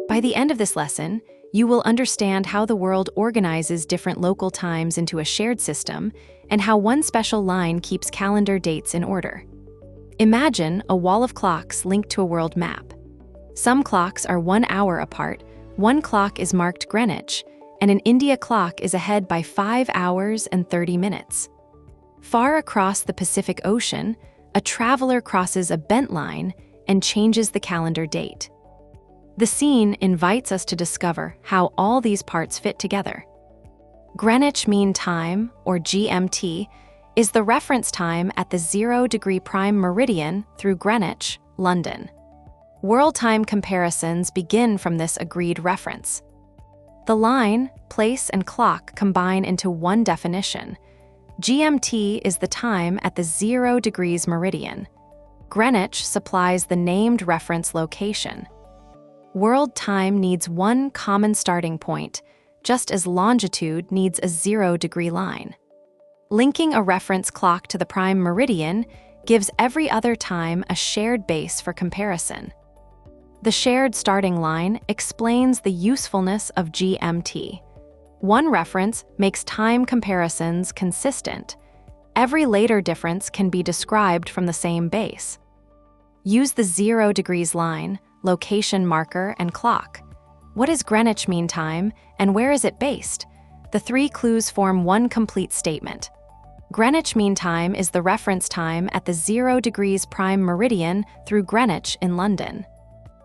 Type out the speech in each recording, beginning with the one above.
By the end of this lesson, you will understand how the world organizes different local times into a shared system and how one special line keeps calendar dates in order. Imagine a wall of clocks linked to a world map. Some clocks are 1 hour apart, one clock is marked Greenwich, and an India clock is ahead by 5 hours and 30 minutes. Far across the Pacific Ocean, a traveler crosses a bent line and changes the calendar date. The scene invites us to discover how all these parts fit together. Greenwich Mean Time, or GMT, is the reference time at the 0° prime meridian through Greenwich, London. World time comparisons begin from this agreed reference. The line, place, and clock combine into one definition. GMT is the time at the 0° meridian. Greenwich supplies the named reference location. World time needs one common starting point, just as longitude needs a 0° line. Linking a reference clock to the prime meridian gives every other time a shared base for comparison. The shared starting line explains the usefulness of GMT. One reference makes time comparisons consistent. Every later difference can be described from the same base. Use the 0° line, location marker, and clock. What is Greenwich Mean Time, and where is it based? The three clues form one complete statement. Greenwich Mean Time is the reference time at the 0° prime meridian through Greenwich in London.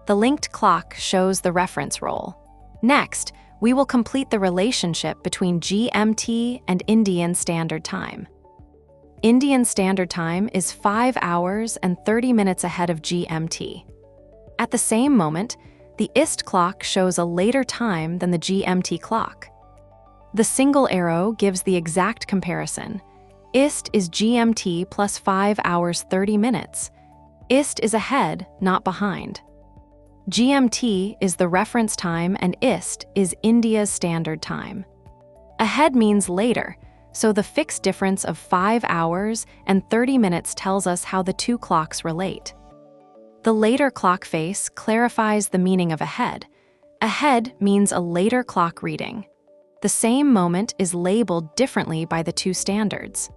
The linked clock shows the reference role. Next, we will complete the relationship between GMT and Indian Standard Time. Indian Standard Time is 5 hours and 30 minutes ahead of GMT. At the same moment, the IST clock shows a later time than the GMT clock. The single arrow gives the exact comparison. IST is GMT plus 5 hours 30 minutes. IST is ahead, not behind. GMT is the reference time and IST is India's standard time. Ahead means later, so the fixed difference of 5 hours and 30 minutes tells us how the two clocks relate. The later clock face clarifies the meaning of ahead. Ahead means a later clock reading. The same moment is labeled differently by the two standards.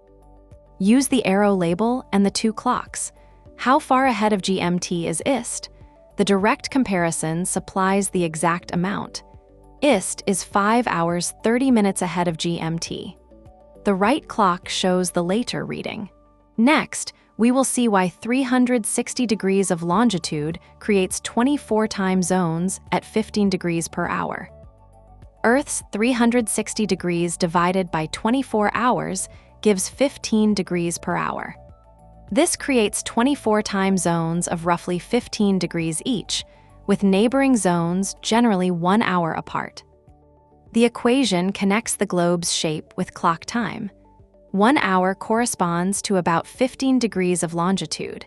Use the arrow label and the two clocks. How far ahead of GMT is IST? The direct comparison supplies the exact amount. IST is 5 hours 30 minutes ahead of GMT. The right clock shows the later reading. Next, we will see why 360 degrees of longitude creates 24 time zones at 15 degrees per hour. Earth's 360 degrees divided by 24 hours gives 15 degrees per hour. This creates 24 time zones of roughly 15 degrees each, with neighboring zones generally 1 hour apart. The equation connects the globe's shape with clock time. 1 hour corresponds to about 15 degrees of longitude.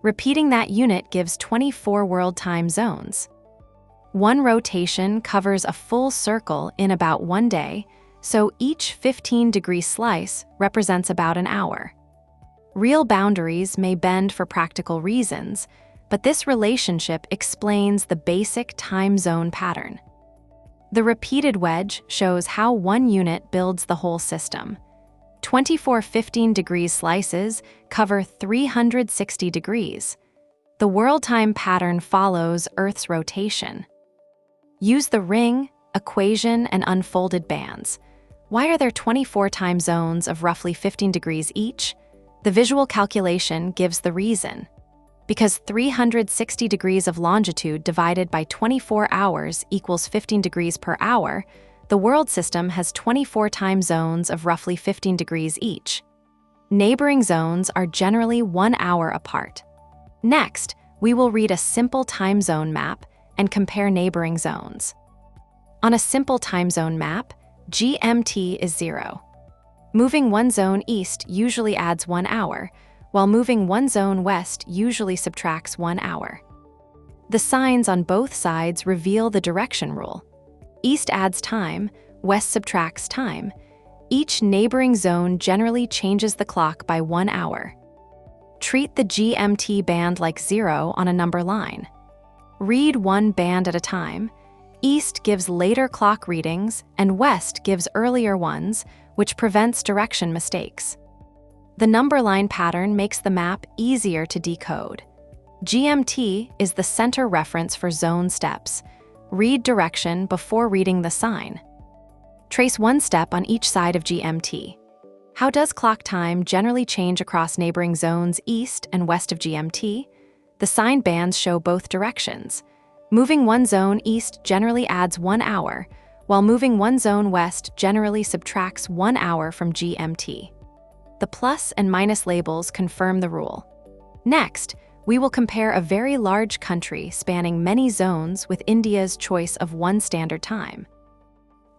Repeating that unit gives 24 world time zones. One rotation covers a full circle in about 1 day, so each 15-degree slice represents about an hour. Real boundaries may bend for practical reasons, but this relationship explains the basic time zone pattern. The repeated wedge shows how one unit builds the whole system. 24 15-degree slices cover 360 degrees. The world time pattern follows Earth's rotation. Use the ring, equation, and unfolded bands. Why are there 24 time zones of roughly 15 degrees each? The visual calculation gives the reason. Because 360 degrees of longitude divided by 24 hours equals 15 degrees per hour, the world system has 24 time zones of roughly 15 degrees each. Neighboring zones are generally 1 hour apart. Next, we will read a simple time zone map and compare neighboring zones. On a simple time zone map, GMT is 0. Moving one zone east usually adds 1 hour, while moving one zone west usually subtracts 1 hour. The signs on both sides reveal the direction rule. East adds time, west subtracts time. Each neighboring zone generally changes the clock by 1 hour. Treat the GMT band like 0 on a number line. Read one band at a time. East gives later clock readings and west gives earlier ones, which prevents direction mistakes. The number line pattern makes the map easier to decode. GMT is the center reference for zone steps. Read direction before reading the sign. Trace one step on each side of GMT. How does clock time generally change across neighboring zones east and west of GMT? The sign bands show both directions. Moving one zone east generally adds 1 hour, while moving one zone west generally subtracts 1 hour from GMT. The plus and minus labels confirm the rule. Next, we will compare a very large country spanning many zones with India's choice of one standard time.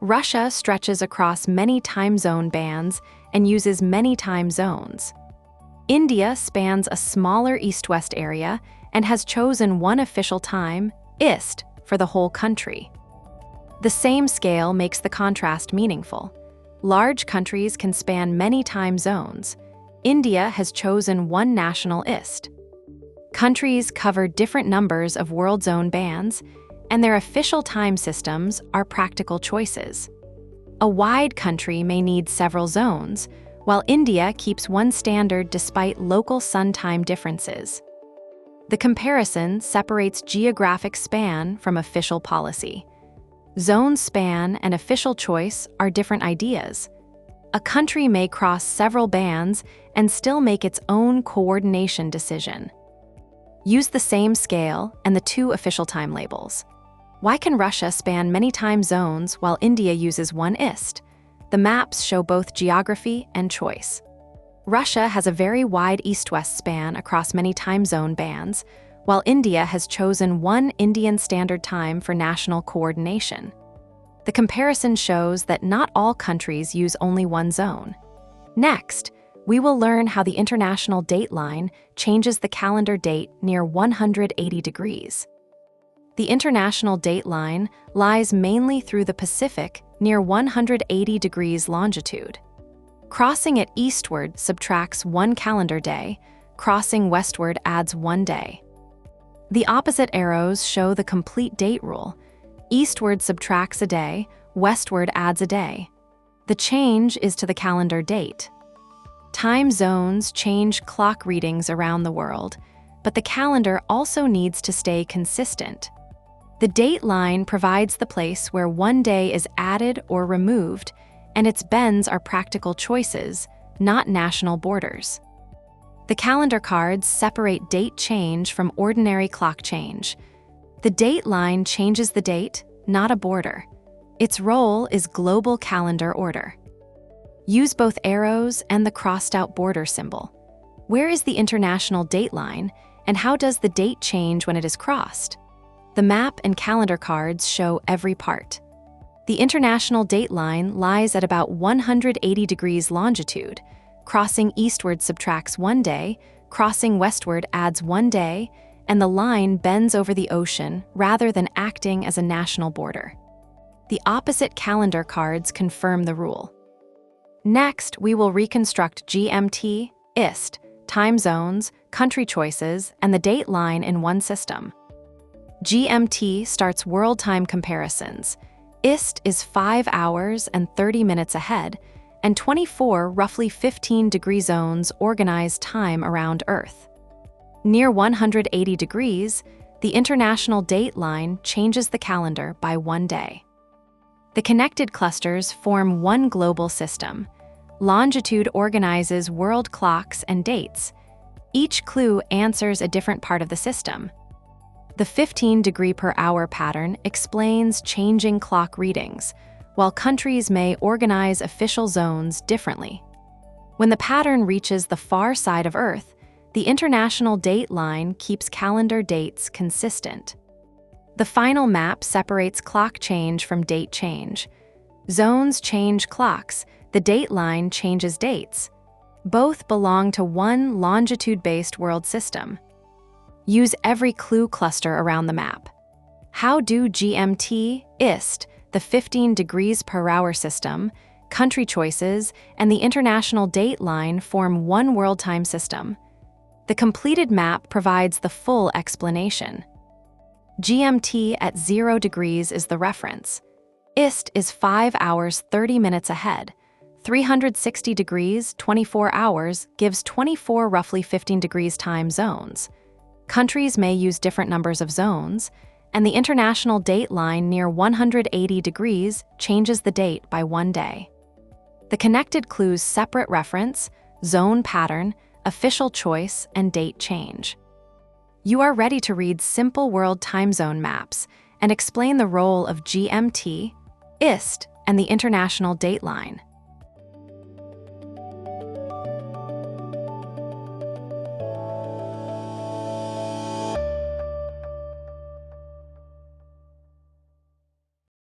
Russia stretches across many time zone bands and uses many time zones. India spans a smaller east-west area and has chosen one official time, IST, for the whole country. The same scale makes the contrast meaningful. Large countries can span many time zones. India has chosen one national IST. Countries cover different numbers of world zone bands, and their official time systems are practical choices. A wide country may need several zones, while India keeps one standard despite local sun time differences. The comparison separates geographic span from official policy. Zone span and official choice are different ideas. A country may cross several bands and still make its own coordination decision. Use the same scale and the two official time labels. Why can Russia span many time zones while India uses one IST? The maps show both geography and choice. Russia has a very wide east-west span across many time zone bands, while India has chosen one Indian Standard Time for national coordination. The comparison shows that not all countries use only one zone. Next, we will learn how the international date line changes the calendar date near 180 degrees. The international date line lies mainly through the Pacific near 180 degrees longitude. Crossing it eastward subtracts 1 calendar day, crossing westward adds 1 day. The opposite arrows show the complete date rule. Eastward subtracts a day, westward adds a day. The change is to the calendar date. Time zones change clock readings around the world, but the calendar also needs to stay consistent. The date line provides the place where one day is added or removed, and its bends are practical choices, not national borders. The calendar cards separate date change from ordinary clock change. The date line changes the date, not a border. Its role is global calendar order. Use both arrows and the crossed-out border symbol. Where is the international date line, and how does the date change when it is crossed? The map and calendar cards show every part. The international date line lies at about 180 degrees longitude. Crossing eastward subtracts 1 day, crossing westward adds 1 day, and the line bends over the ocean rather than acting as a national border. The opposite calendar cards confirm the rule. Next, we will reconstruct GMT, IST, time zones, country choices, and the date line in one system. GMT starts world time comparisons. IST is 5 hours and 30 minutes ahead, and 24 roughly 15-degree zones organize time around Earth. Near 180 degrees, the international date line changes the calendar by 1 day. The connected clusters form one global system. Longitude organizes world clocks and dates. Each clue answers a different part of the system. The 15-degree-per-hour pattern explains changing clock readings, while countries may organize official zones differently. When the pattern reaches the far side of Earth, the international date line keeps calendar dates consistent. The final map separates clock change from date change. Zones change clocks, the date line changes dates. Both belong to one longitude-based world system. Use every clue cluster around the map. How do GMT, IST, the 15 degrees per hour system, country choices, and the international date line form one world time system? The completed map provides the full explanation. GMT at 0 degrees is the reference. IST is 5 hours 30 minutes ahead. 360 degrees, 24 hours, gives 24 roughly 15 degrees time zones. Countries may use different numbers of zones, and the international date line near 180 degrees changes the date by 1 day. The connected clues separate reference, zone pattern, official choice, and date change. You are ready to read simple world time zone maps and explain the role of GMT, IST, and the international date line.